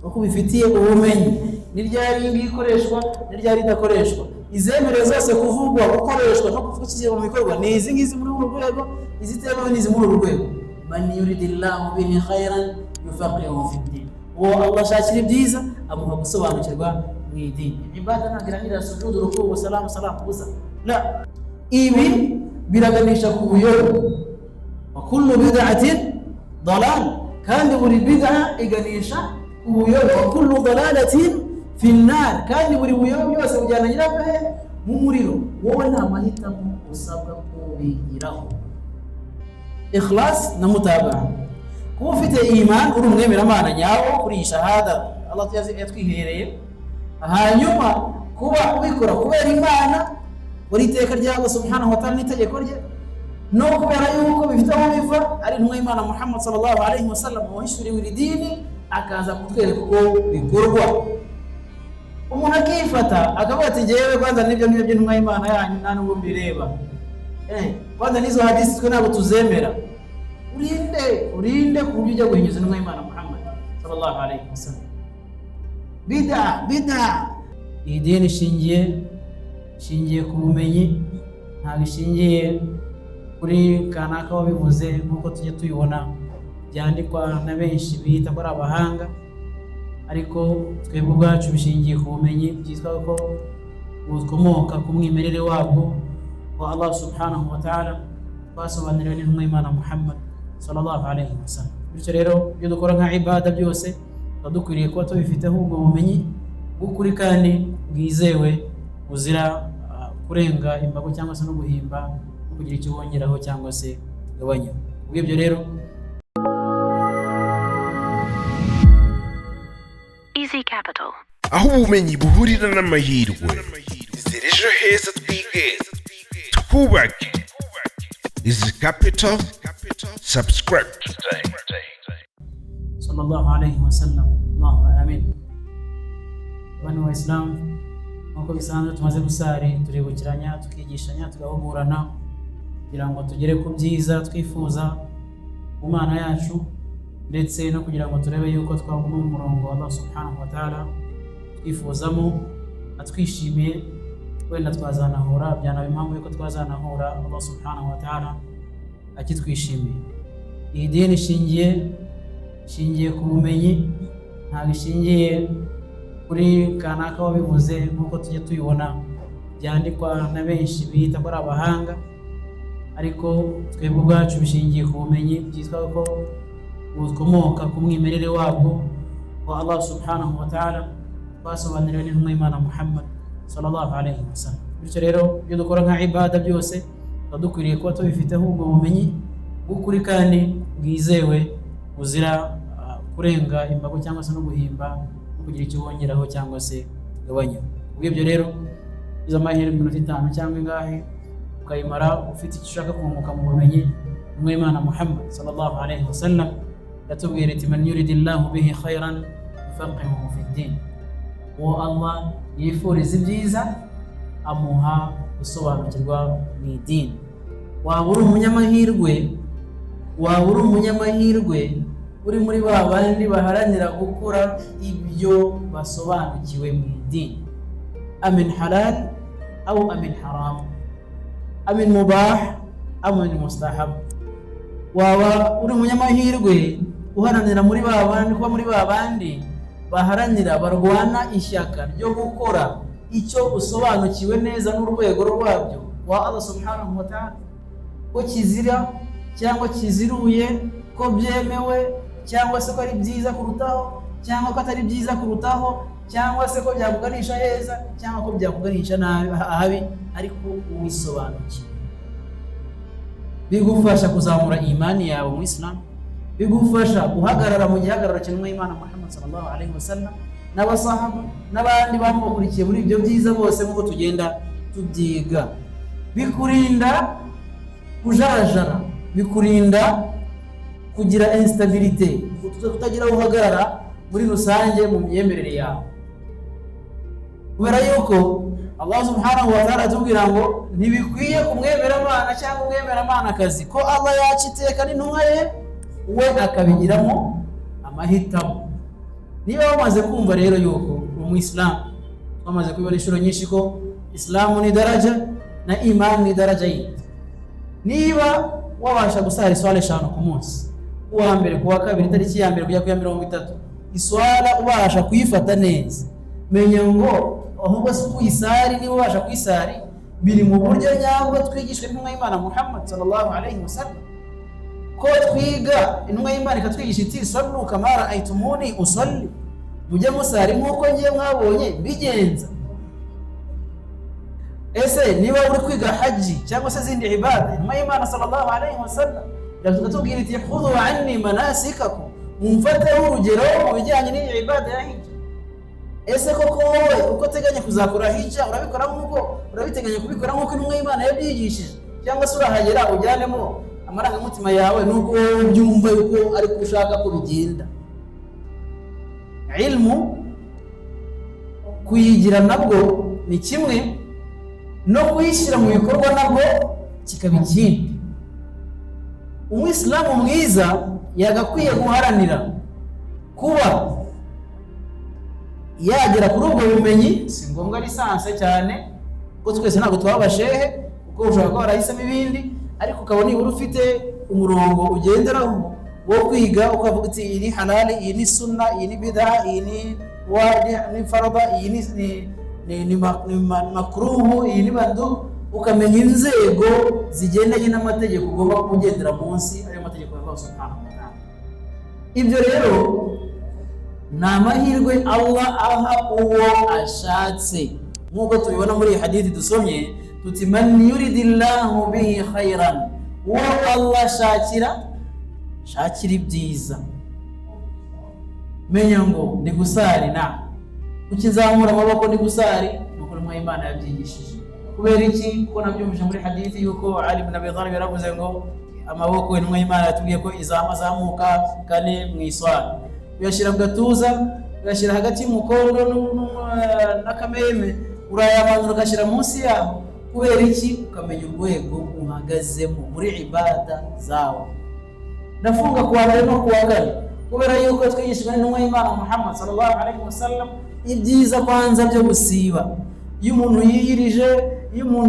uko bifitiye ubumenyi n'iryari ngikoreshwa n'iryari idakoreshwa. Izemere zose kuvugwa gukoreshwa no kuvugwa mu bikorwa ni izi ngizi muri uru rwego, izitemewe n'izi muri uru rwego. Man yuridillahu bihi khairan yufaqihu fi din, uwo Allah shakira ibyiza amuha gusobanukirwa mu idini. Ibada ntagiranira sujudu ruku salamu gusa, la, ibi biraganisha ku buyobe. Wa kullu bid'atin dalal, kandi buri bid'a iganisha ku buyobe. Wa kullu dalalatin fi an-nar, kandi buri buyobe byose bujyana nyirabahe mu muriro. Wowe nta mahitamo usabwa kubigiraho. Ikhlas na mutabaa, kuba ufite iman, uri umwemeramana nyawo kuri shahada Allah yatwihereye, hanyuma kuba ubikora kubera Imana buri iteka rya Allah subhanahu wa ta'ala n'itegeko rye, no kubera yuko bifite aho biva ari intumwa y'Imana Muhammad sallallahu alaihi wasallam wahishuriwe iri dini akaza kutwereka uko bikorwa. Umuntu akifata akavuga ati ngewe kwanza nibyo by'intumwa y'Imana yanyu nta nubwo mbireba, kwanza nizo hadisi twe ntabwo tuzemera. Urinde ku buryo ujya guhinyuza intumwa y'Imana Muhammad sallallahu alaihi wasallam. Bid'a iyi dini ishingiye ku bumenyi, ntabwo ishingiye kuri kanaka wabivuze nk'uko tujya tuyibona byandikwa na benshi bita ko ari abahanga, ariko twebwe ubwacu bishingiye ku bumenyi byitwa ko bukomoka ku mwimerere wabwo wa Allah subhanahu wa ta'ala, twasobanuriwe n'intumwa y'Imana Muhammad sallallahu alaihi wasallam. Bityo rero ibyo dukora nka ibada byose dukwiriye kuba tubifiteho ubwo bumenyi bw'ukuri kandi bwizewe buzira kurenga imbago cyangwa se no guhimba no kugira icyo wongeraho cyangwa se ugabanyaho. Ubw'ibyo rero Easy Capital, aho ubumenyi buhurira n'amahirwe. Ejo heza twige twubake. Easy Capital, subscribe today. sallallahu alaihi wasallam. Allahumma amin. Bani wa Islam, nk'uko bisanzwe tumaze gusari turibukiranya tukigishanya tugahugurana kugira ngo tugere ku byiza twifuza ku Mana yacu, ndetse no kugira ngo turebe yuko twaguma mu murongo wa Allah subhanahu wa ta'ala twifuzamo atwishimiye. Wenda twazanahura byanaba impamvu yuko twazanahura Allah subhanahu wa ta'ala akitwishimiye. Iyi dini ishingiye ku bumenyi, ntabwo ishingiye kuri kanaka wabivuze nk'uko tujya tuyibona byandikwa na benshi bita ko ari abahanga, ariko twebwe ubwacu bishingiye ku bumenyi byitwa ko bukomoka ku mwimerere wabwo wa Allah subhanahu wa ta'ala, twasobanuriwe n'intumwa y'Imana Muhammad sallallahu alaihi wasallam. Bityo rero ibyo dukora nka ibada byose dukwiriye kuba tubifiteho ubwo bumenyi bw'ukuri kandi bwizewe buzira kurenga imbago cyangwa se no guhimba no kugira icyo wongeraho cyangwa se ugabanyaho. Ubw'ibyo rero izo mahirwe 5 cyangwa ingahe ukayimara ufite icyo ushaka kunguka mu bumenyi, intumwa y'Imana Muhammad sallallahu alaihi wasallam yatubwira ati man yuridillahu bihi khairan yufaqihu fi din, uwo Allah yifuriza ibyiza amuha gusobanukirwa mu idini. Waba uri umunyamahirwe uri muri ba bandi baharanira gukora ibyo basobanukiwe mu idini, amin halal au amin haram, amin mubah au amin mustahab. Waba uri umunyamahirwe uharanira muri ba bandi kuba muri ba bandi baharanira barwana ishyaka ryo gukora icyo usobanukiwe neza n'urwego rwabyo wa Allah subhanahu wa ta'ala, ko kizira cyangwa kiziruye, ko byemewe cyangwa se ko ari byiza kurutaho cyangwa ko atari byiza kurutaho, cyangwa se ko byakuganisha heza cyangwa ko byakuganisha nabi, ariko uwisobanukiwe. Bigufasha kuzamura imani yawe mu Islam, bigufasha guhagarara mu gihagararo cy'intumwa y'Imana Muhammad sallallahu alaihi wasallam n'abasahaba n'abandi bamukurikiye muri ibyo byiza bose nk'uko tugenda tubyiga. Bikurinda kujajara, bikurinda kugira instabilité, kutagira uhagarara muri rusange mu myemerere yawe, kubera yuko Allah subhanahu wa ta'ala atubwira ngo ntibikwiye kumwemeramana cyangwa umwemeramanakazi ko Allah yaciteka n'intumwa ye we akabigiramo amahitamo. niba wamaze kumva rero yuko umuyisilamu twamaze kubibona inshuro nyinshi ko islamu ni daraja na imani ni daraja yindi, niba wabasha gusara iswala 5 ku munsi, uwa mbere kuwa kabiri tariki ya mbere kujya ku ya 30, iswala ubasha kuyifata neza, menya ngo ahubwo si kuyisari, niba ubasha kuyisari biri mu buryo nyabwo twigishwe n'intumwa y'Imana Muhammad sallallahu alayhi wasallam, ko twiga intumwa y'Imana ikatwigisha iti sallu kama ra'aytumuni usalli, mujye musari nk'uko ngiye mwabonye bigenza. Ese niba uri kwiga haji cyangwa se zindi ibada, intumwa y'Imana sallallahu alayhi wasallam yakatubwira iti khudhu anni manasikakum, mumfateho urugero mu bijyanye n'iyi ibada ya hija. Ese koko wowe uko teganya kuzakora hija urabikora nk'uko urabiteganya kubikora nk'uko intumwa y'Imana yabyigishije, cyangwa se urahagera ujyanemo amarangamutima yawe nuko byumva yuko ari kushaka ko bigenda? Ilmu kuyigira nabwo ni kimwe, no kuyishyira mu bikorwa nabwo kikaba ikindi. Umuyisilamu mwiza yagakwiye guharanira kuba yagera kuri ubwo bumenyi, si ngombwa lisanse cyane kuko twese ntabwo twabashehe, kuko ushobora kuba warahisemo ibindi, ariko ukabona nibura ufite umurongo ugenderaho wo kwiga, ukavuga uti iyi ni halali, iyi ni sunna, iyi ni bid'a, iyi ni farada, iyi ni makruhu, iyi ni mandu, ukamenya inzego zigendanye n'amategeko ugomba kugendera munsi ayo mategeko ya Allah subhanahu wa ta'ala. Ibyo rero ni amahirwe Allah aha uwo ashatse, nk'uko tubibona muri hadithi dusomye tuti man yuridillahu bihi khairan, uwo Allah shakira ibyiza. Menya ngo ndi gusari na ukizamura amaboko ndi gusari nuko intumwa y'Imana yabyigishije. Kubera iki? Kuko nabyumvise muri hadithi yuko Ali ibn Abi Talib yaravuze ngo amaboko intumwa y'Imana yatubwiye ko izamuka kane mu iswala, uyashyira mu gatuza, uyashyira hagati y'umukondo n'akameme, urayamanura ugashyira munsi yaho. Kubera iki? Ukamenya urwego uhagazemo muri ibada zawe. Nafunga kuwa mbere no kuwa kane kubera yuko twigishijwe n'intumwa y'Imana Muhammad sallallahu alayhi wasallam ibyiza kwanza byo gusiba. Iyo umuntu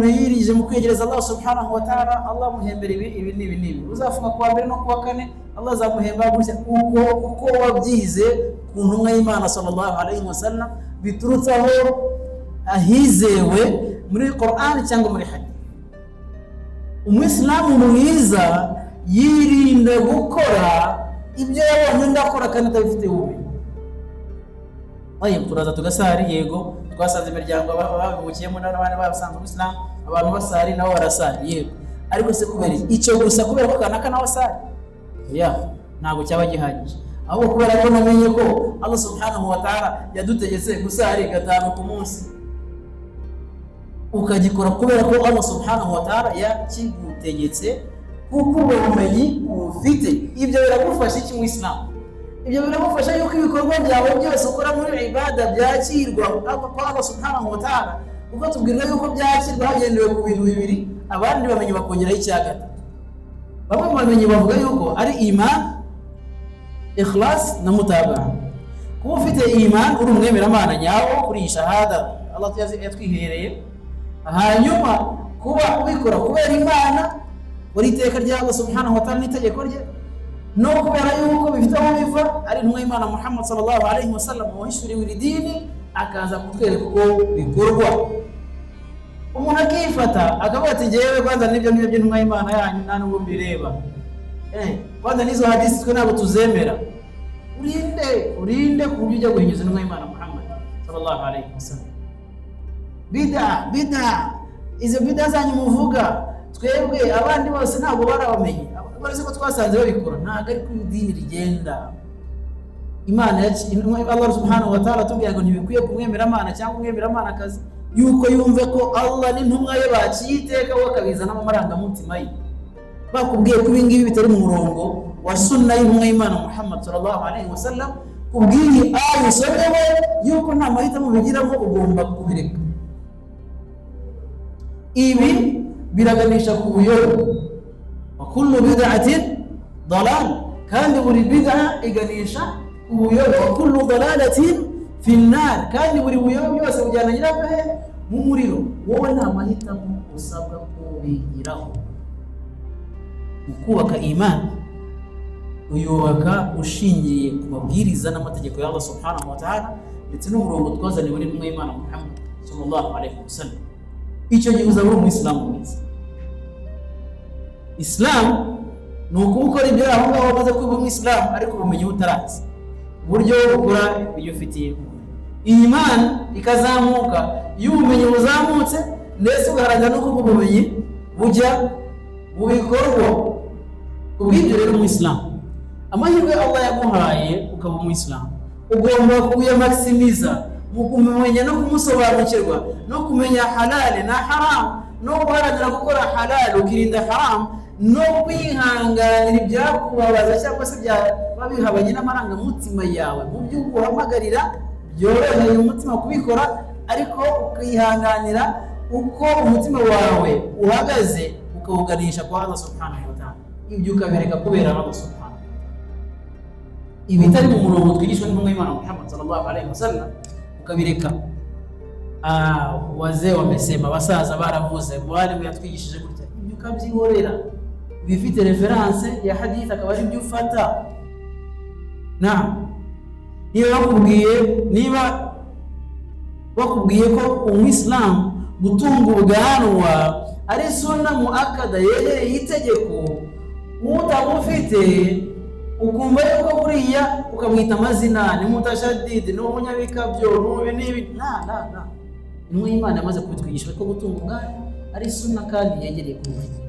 yirije mu kwegereza Allah subhanahu wa ta'ala, Allah muhembera ibi n'ibi. Uzafunga kuwa mbere no kuwa kane, Allah azamuhemba gutya uko wabyize ku ntumwa y'Imana sallallahu alayhi wasallam, biturutsaho ahizewe muri Qur'an cyangwa muri hadith. Umuyisilamu mwiza yirinda gukora ibyo yabonye ndakora kandi atabifite ubumenyi. Turaza tugasari, yego twasanze imiryango babivukiyemo n'abandi basanzwe Uislamu, abantu basari nabo barasari, yego, ariko se kubera icyo gusa kubera ko kanaka nawe asari ntabwo cyaba gihagije, ahubwo kubera ko namenye ko Allah subhanahu wa ta'ala yadutegetse gusari 5 ku munsi, ukagikora kubera ko Allah subhanahu wa ta'ala yakigutegetse, kuko ubumenyi ufite. Ibyo biragufasha iki mu Islam? Ibyo biragufasha yuko ibikorwa byawe byose ukora muri ibada byakirwa kwa Allah subhanahu wa ta'ala, kuko tubwirwa yuko byakirwa hagendewe ku bintu bibiri, abandi bamenye bakongeraho icya gatatu. Bamwe mu bamenyi bavuga yuko ari iman, ikhlas na mutaba'a. Kuba ufite iman, uri umwemeramana nyawo kuri shahada Allah yatwihereye, hanyuma kuba ubikora kubera Imana wari iteka rya Allah subhanahu wa ta'ala n'itegeko rye, no kubera yuko bifite aho biva ari intumwa y'Imana Muhammad sallallahu alayhi wasallam wahishuriwe iri dini akaza kutwereka uko bikorwa. Umuntu akifata akavuga ati ngewe kwanza nibyo by'intumwa y'Imana yanyu nta nubwo mbireba, kwanza nizo hadisi twe ntabwo tuzemera. Urinde ku buryo ujya guhinyuza intumwa y'Imana Muhammad sallallahu alayhi wasallam. Bid'a izo bid'a zanyu muvuga, twebwe abandi bose ntabwo barabamenye, barase ko twasanze babikora, ntabwo ari ku idini rigenda. Imana Allah subhanahu wa ta'ala tubwira ngo ntibikwiye kumwemera Imana cyangwa umwemera Imana akazi yuko yumve ko Allah n'intumwa ye bakiyiteka bakabizana amarangamutima ye. Bakubwiye ko ibingibi bitari mu murongo wa sunna y'intumwa y'Imana Muhammad sallallahu alayhi wasallam, kubwiye ayo somewe yuko nta mahitamo bigiramo, ugomba kubireka. Ibi biraganisha ku buyobe, wa kullu bid'atin dalal, kandi buri bid'a iganisha ubuyobe, wa kullu dalalatin fi nnar, kandi buri buyobe bwose bujyana nyirabwo mu muriro. Wowe nta mahitamo usabwa kubigiraho. Ukubaka imani uyubaka ushingiye ku mabwiriza n'amategeko ya Allah subhanahu wa ta'ala, ndetse n'umurongo twazaniwe n'intumwa y'Imana Muhammad sallallahu alaihi wasallam. Icyo gihe uzaba uri umuyisilamu mwiza. Islam ni ukubukora ibyo aho ngaho wamaze kuba umuyisilamu, ariko ubumenyi butarazi uburyo bukora ibyo ufitiye. Imani ikazamuka iyo ubumenyi buzamutse, ndetse ugaharanira n'uko ubumenyi bujya mu bikorwa. Ubwibyo rero umuyisilamu, amahirwe Allah yaguhaye ukaba umuyisilamu, ugomba kuyamakisimiza mu kumenya no kumusobanukirwa no kumenya halal na haram, no guharanira gukora halal ukirinda haram, no kwihanganira ibyakubabaza cyangwa se byaba bihabanye n'amarangamutima yawe mu byo uguhamagarira byoroheye umutima kubikora, ariko ukihanganira uko umutima wawe uhagaze, ukawuganisha kwa Allah subhanahu wa ta'ala. Ibyo ukabireka kubera Allah subhanahu wa ta'ala. Ibitari mu murongo twigishwa n'intumwa y'Imana Muhammad sallallahu alaihi wasallam ukabireka. Wazee wamesema, basaza baravuze, mwalimu yatwigishije gutya, ibyo ukabyihorera. Bifite reference ya hadith akaba ari byo ufata. Niba bakubwiye ko umuyisilamu gutunga ubwanwa ari sunna muakada yegereye itegeko, utamufite ukumva yuko buriya ukamwita amazina, ni mutashadidi, ni umunyabikabyo, n'ibi. Intumwa y'Imana yamaze kubitwigisha ko gutunga ubwanwa ari sunna kandi yegereye ku mubiri.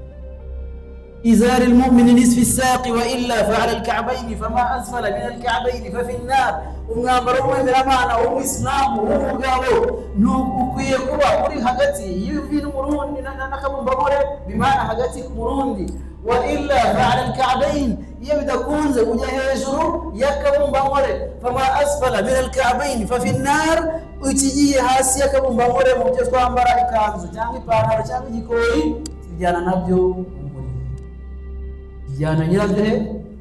إزار المؤمن نصف الساق وإلا فعلى الكعبين فما أسفل من الكعبين ففي النار. umwambaro w'Imana w'Umuyisilamu w'umugabo ntukwiye kuba uri hagati y'uvi n'umurundi n'akabumbamore, bimana hagati ku murundi. wa illa fa'ala al-ka'bayn, iyo bidakunze ujya hejuru y'akabumbamore. fama asfala min al-ka'bayn fa fi an-nar, ukigiye hasi y'akabumbamore mu byo twambara, ikanzu cyangwa ipantaro cyangwa igikori, kijyana nabyo kijyana nyirabyo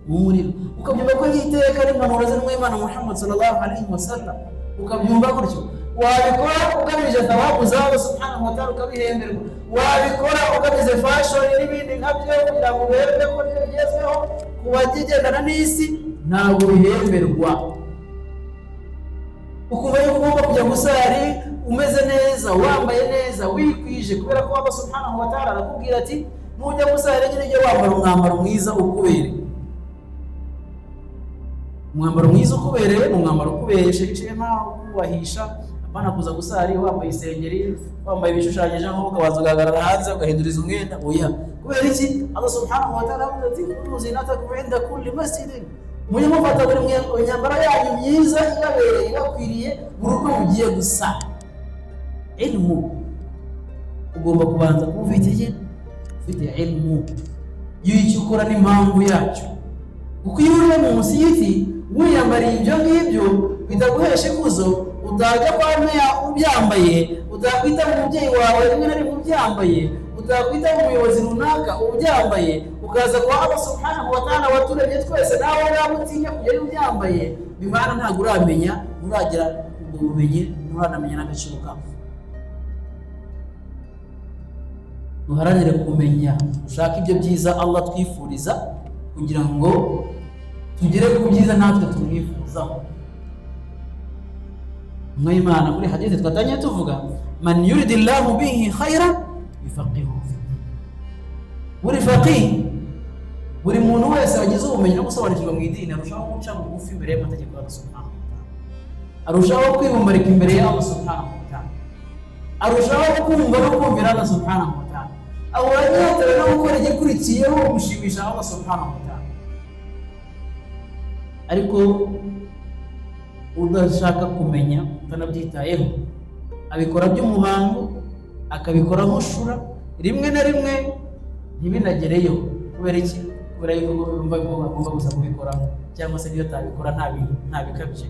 mu muriro. Ukabyumva ko iteka n'impanuro z'Imana Muhammad sallallahu alaihi wasallam, ukabyumva gutyo. Wabikora ugamije thawabu za Allah subhanahu wa ta'ala ukabihemberwa, wabikora ugamije fashion n'ibindi nkabyo kugira ngo uberwe ko bigezweho kubagendana n'isi, ntabwo bihemberwa. Ukuba yuko ugomba kujya gusari umeze neza, wambaye neza, wikwije, kubera ko Allah subhanahu wa ta'ala arakubwira ati nujya gusari nyine wambara umwambaro mwiza ukubereye. Umwambaro mwiza ukubereye ni umwambaro ukubesheje nkaho kubahisha, apana kuza gusari wambaye isengeri, wambaye ibishushanyije nko ukabanza ugahagarara hanze ugahinduriza umwenda. Oya, kubera iki? Allah subhanahu wa ta'ala avuga ati khudhu zinatakum inda kulli masjidin, mujye mufata buri myambaro yanyu myiza ibabereye ibakwiriye buri uko mugiye gusara. Ilmu ugomba kubanza kuba ufite ilmu y'icyo ukora n'impamvu yacyo, kuko iyo uri munsi y'iti wiyambariye ibyo ngibyo bitaguhesha ikuzo, utajya kwa meya ubyambaye, utakwita umubyeyi wawe rimwe na rimwe ubyambaye, utakwita umuyobozi runaka ubyambaye, ukaza kwa Allah subhanahu wa ta'ala waturemye twese, nawe urabutinya kujya ubyambaye, bimana ntabwo uramenya, uragira ubwo bumenyi, nturanamenya n'agaciro kawe. Duharanire kumenya, ushaka ibyo byiza Allah twifuriza, kugira ngo tugere ku byiza natwe tumwifuzaho. Imana muri hadith twatanye tuvuga, man yuridillahu bihi khayran yufaqihu fi din. Buri faqih, buri muntu wese wagize ubumenyi no gusobanukirwa mu idini, arushaho guca bugufi imbere y'amategeko ya Allah subhanahu wa ta'ala, arushaho kwibumbarika imbere ya Allah subhanahu wa ta'ala, arushaho kumva no kumvira Allah subhanahu wa ta'ala, awanyatira no gukora igikurikiyeho gushimisha Allah subhanahu wa ta'ala. Ariko udashaka kumenya, utanabyitayeho, abikora by'umuhango, akabikora nk'ushura, rimwe na rimwe ntibinagereyo. Kubera iki? Kubera yuko bumva ko bagomba gusa kubikora, cyangwa se niyo tabikora nta bikabije,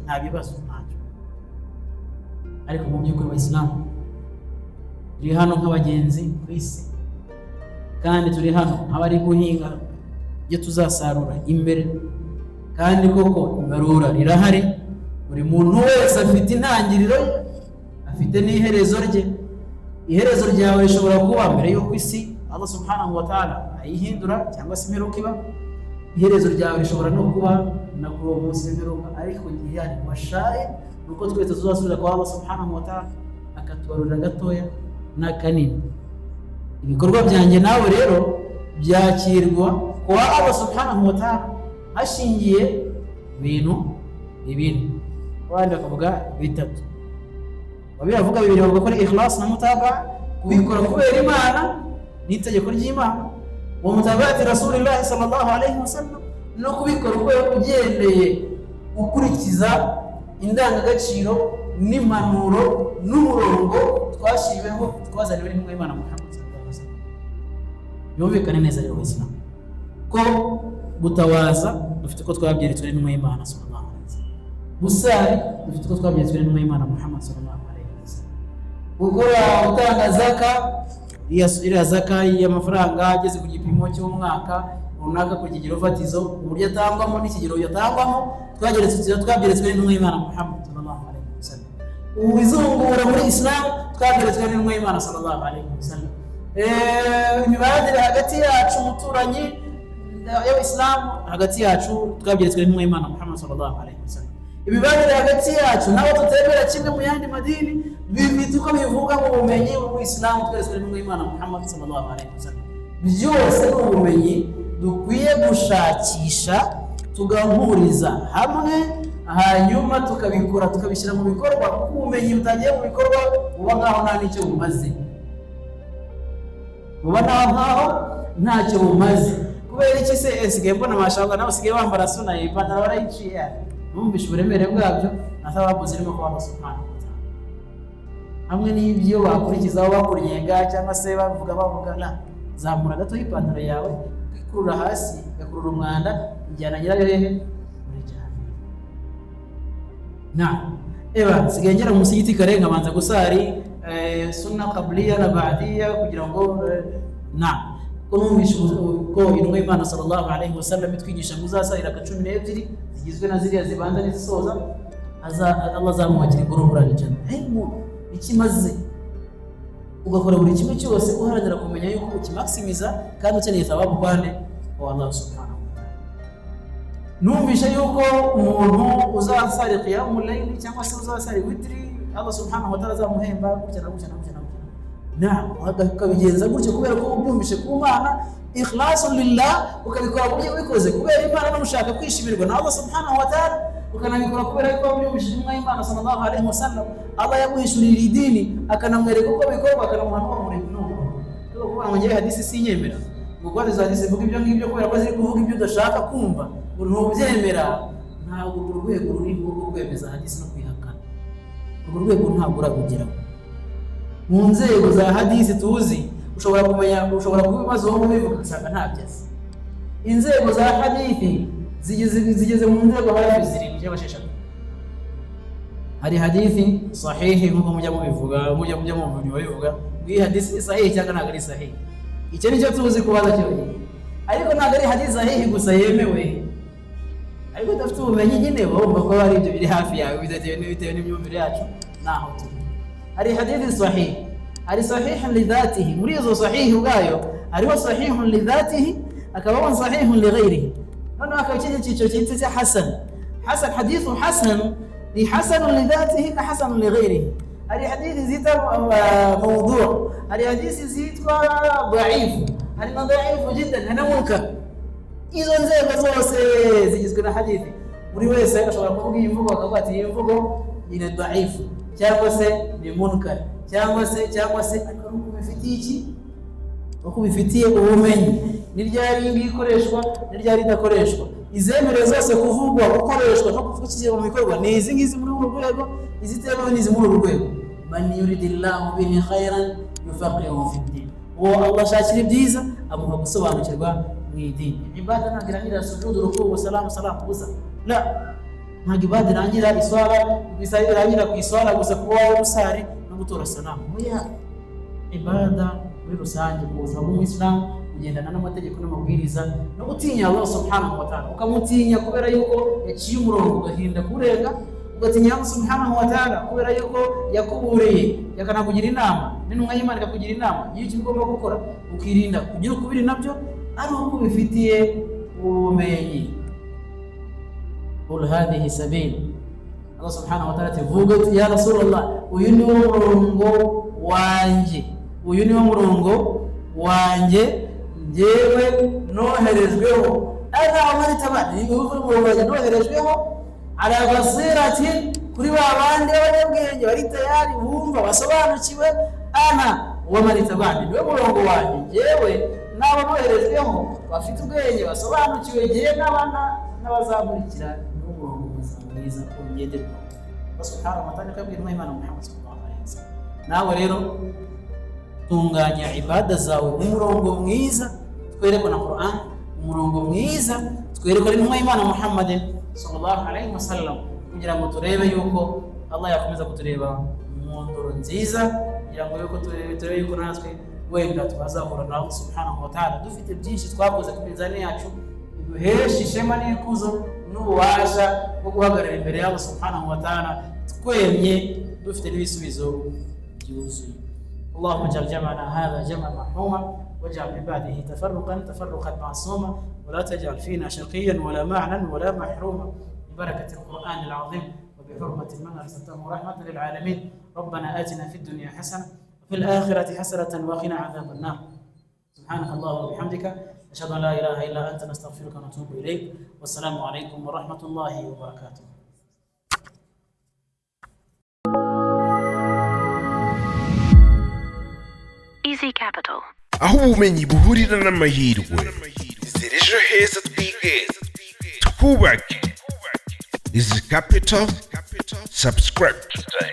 nta bibazo ntacyo. Ariko mu by'ukuri Abayisilamu turi hano nk'abagenzi ku isi, kandi turi hano nk'abari guhinga ibyo tuzasarura imbere. kandi koko ibarura rirahari. Buri muntu wese afite intangiriro ye, afite n'iherezo rye. Iherezo ryawe rishobora kuba mbere y'uko isi Allah subhanahu wa ta'ala ayihindura cyangwa se imperuka iba. Iherezo ryawe rishobora no kuba na kuri uwo munsi w'imperuka, ariko igihe ari washaye nuko twese tuzasubira kwa Allah subhanahu wa ta'ala akatubarurira gatoya n'akanini. Ibikorwa byanjye nawe rero byakirwa kwa Allah subhanahu wa ta'ala hashingiye ibintu bibiri, abandi bakavuga bitatu. Bavuga bibiri, bavuga ko ari ikhlas na mutaba, kubikora kubera Imana n'itegeko ry'Imana, wa mutabati Rasulullah sallallahu alayhi wasallam, no kubikora uko ugendeye ukurikiza indangagaciro n'impanuro n'umurongo twashiriweho twazaniwe n'intumwa y'Imana Muhammad sallallahu alayhi wasallam. Yumvikane neza rero Islam ko gutawaza dufite ko twabyeretswe n'intumwa y'Imana sallallahu alayhi wasallam, gusari dufite ko twabyeretswe n'intumwa y'Imana Muhammad sallallahu alayhi wasallam, gukora utanga zaka, iriya zaka y'amafaranga ageze ku gipimo cy'umwaka runaka ku kigero fatizo, uburyo atangwamo n'ikigero yatangwamo twabyeretswe n'intumwa y'Imana Muhammad sallallahu alayhi wasallam. Ubizungura muri Islam twabyeretswe n'intumwa y'Imana sallallahu alayhi wasallam. Imibanire hagati yacu umuturanyi y'Abayisilamu hagati yacu twabyeretswe n'intumwa y'Imana Muhammad sallallahu alayhi wasallam. Imibanire hagati yacu n'abo tutemera kimwe mu yandi madini bifite uko bivuga mu bumenyi mu Islam twabyeretswe n'intumwa y'Imana Muhammad sallallahu alayhi wasallam. Byose ni ubumenyi dukwiye gushakisha tugahuriza hamwe, hanyuma tukabikora tukabishyira mu bikorwa. Kuko ubumenyi butagiye mu bikorwa buba nkaho nta n'icyo bumaze, buba nkaho ntacyo bumaze. Kubera iki se esigaye mbona mashallah nawe usigaye wambara suna ipantaro warayiciye, numvishe uburemere bwabyo atababu zirimo kwa Allah subhanahu wa ta'ala. Hamwe n'ibyo bakurikizaho bakuryenga cyangwa se bavuga na zamura gato y'ipantaro yawe ikurura hasi igakurura umwanda ijyana nyirayo hehe muri jahannam. Eba sigaye ngera mu musigiti kare nkabanza gusari sunna qabliya na ba'diya kugira ngo ko numvishe ko intumwa y'Imana sallallahu alayhi wasallam itwigisha ngo uzasarira ka 12 zigizwe na ziriya zibanza n'izisoza, Allah azamuhakira ingororano y'ijana. Ikimaze ugakora buri kimwe cyose uharanira kumenya yuko ukimaximiza kandi ukeneye thawabu kwande wa Allah subhanahu wa ta'ala. Numvisha yuko umuntu uzasari qiyamul layl cyangwa se uzasari witri Allah subhanahu wa ta'ala azamuhemba gutya. Ukabigenza gutyo kubera ko ubyumvishe ku Mana ikhlasun lillah, ukabikora buryo ubikoze kubera Imana no gushaka kwishimirwa na Allah subhanahu wa ta'ala, ukanabikora kubera ko ubyumvishe intumwa y'Imana sallallahu alayhi wasallam. Allah yaguhishurira idini akanamwereka uko bikorwa, akanamuha n'umurimo n'ubuntu. Rero kuvuga ngo ngiye hadisi sinyemera, ngo za hadisi zivuga ibyo ngibyo kubera ko ziri kuvuga ibyo udashaka kumva, ngo ntubyemera, ntabwo urwo rwego ruri rwo kwemeza hadisi no kwihakana. Urwo rwego ntabwo uragugeraho. Mu nzego za hadisi tuzi ushobora kuba ibibazo wowe ubivuga ugasanga ntabyazi. Inzego za hadithi zigeze mu nzego hafi zirindwi cyangwa esheshatu. Hari hadithi sahihi nk'uko mujya mubivuga, mujya mubivuga iyi hadithi sahihi cyangwa ntabwo ari sahihi. Icyo nicyo tuzi kubaza cyo, ariko ntabwo ari hadithi sahihi gusa yemewe, ariko udafite ubumenyi nyine wumva ko hari ibyo biri hafi yawe bitewe n'imyumvire yacu naho turi. Hari hadithi sahihi, hari sahihun li dhatihi, muri izo sahihi ubwayo hariho sahihun li dhatihi, akabaho sahihun li ghayrihi. Noneho akaba ikindi cyiciro cyitwa hasan. Hadithu hasan ni hasanun li dhatihi na hasanun li ghayrihi. Hari hadithi zitwa mawdu', hari hadithi zitwa dha'ifu, hari dha'ifu jiddan, hana munkar. Izo nzego zose zigizwe na hadithi. Buri wese ashobora kuvuga iyi mvugo akavuga ati iyi mvugo ni dha'ifu cyangwa se ni munkar cyangwa se ariko bifitiye iki, uko bifitiye ubumenyi, ni ryari ikoreshwa ni ryari idakoreshwa. Izemere zose kuvugwa gukoreshwa no kuvugikira mu bikorwa ni izi ngizi muri uru rwego, izitemewe n'izi muri uru rwego. Man yuridillahu bihi khairan yufaqihu fi din, uwo Allah ashakira ibyiza amuha gusobanukirwa mu idini. Ibada ntabwo irangira sujudu ruku'u salamu gusa, ntabwo ibada irangira iswala bisa irangira ku iswala gusa kuba wari usari no gutora salamu. Ibada muri rusange ku buzima bw'Umuyisilamu kugendana n'amategeko n'amabwiriza no gutinya Allah subhanahu wa ta'ala, ukamutinya kubera yuko yaciye umurongo ugahinda kurenga, ugatinya Allah subhanahu wa ta'ala kubera yuko yakuburiye yakanakugira inama, n'intumwa y'Imana ikakugira inama y'icyo ugomba gukora, ukirinda kugira ukubiri nabyo ari uko bifitiye ubumenyi. Qul hadhihi sabil, Allah subhanahu wa ta'ala tuvuga ya Rasulullah, uyu ni umurongo wanje, uyu ni umurongo wanje jewe noherejweho, ana amari tabani ni umurongo wanje noherejweho ala basiratin, kuri babandi abanyabwenge bari tayari bumva basobanukiwe, ana wa mari tabani ni umurongo wanje jewe nabo noherejweho bafite ubwenge basobanukiwe, jewe n'abana n'abazamurikira n'umurongo mwiza ungenderwa. Subhanahu wa ta'ala kabwira Imana Muhammad sallallahu alaihi wasallam, nawe rero tunganya ibada zawe umurongo mwiza twerekwa na Qur'an, umurongo mwiza twerekwa n'intumwa y'Imana Muhammad sallallahu alaihi wasallam, kugira ngo turebe yuko Allah yakomeza kutureba mu ndoro nziza, kugira ngo yuko turebe yuko natwe wenda twazahura na Allah subhanahu wa ta'ala dufite byinshi twakoze ku mizani yacu, biduhesha ishema n'ikuzo n'ububasha bwo guhagarara imbere ya Allah subhanahu wa ta'ala twemye dufite n'ibisubizo byuzuye. اللهم اجعل جمعنا هذا جمعا مرحوما، واجعل من بعده تفرقا معصوما، ولا تجعل فينا شقيا ولا معنا ولا محروما، ببركة القرآن العظيم وبحرمة من أرسلته رحمة للعالمين. ربنا آتنا في الدنيا حسنة وفي الآخرة حسنة وقنا عذاب النار. سبحانك اللهم وبحمدك، أشهد أن لا إله إلا أنت، نستغفرك ونتوب إليك، والسلام عليكم ورحمة الله وبركاته. Easy Capital. aho ubumenyi buhurira n'amahirwe. Inzira ejo heza twubake. Easy Capital. Subscribe today.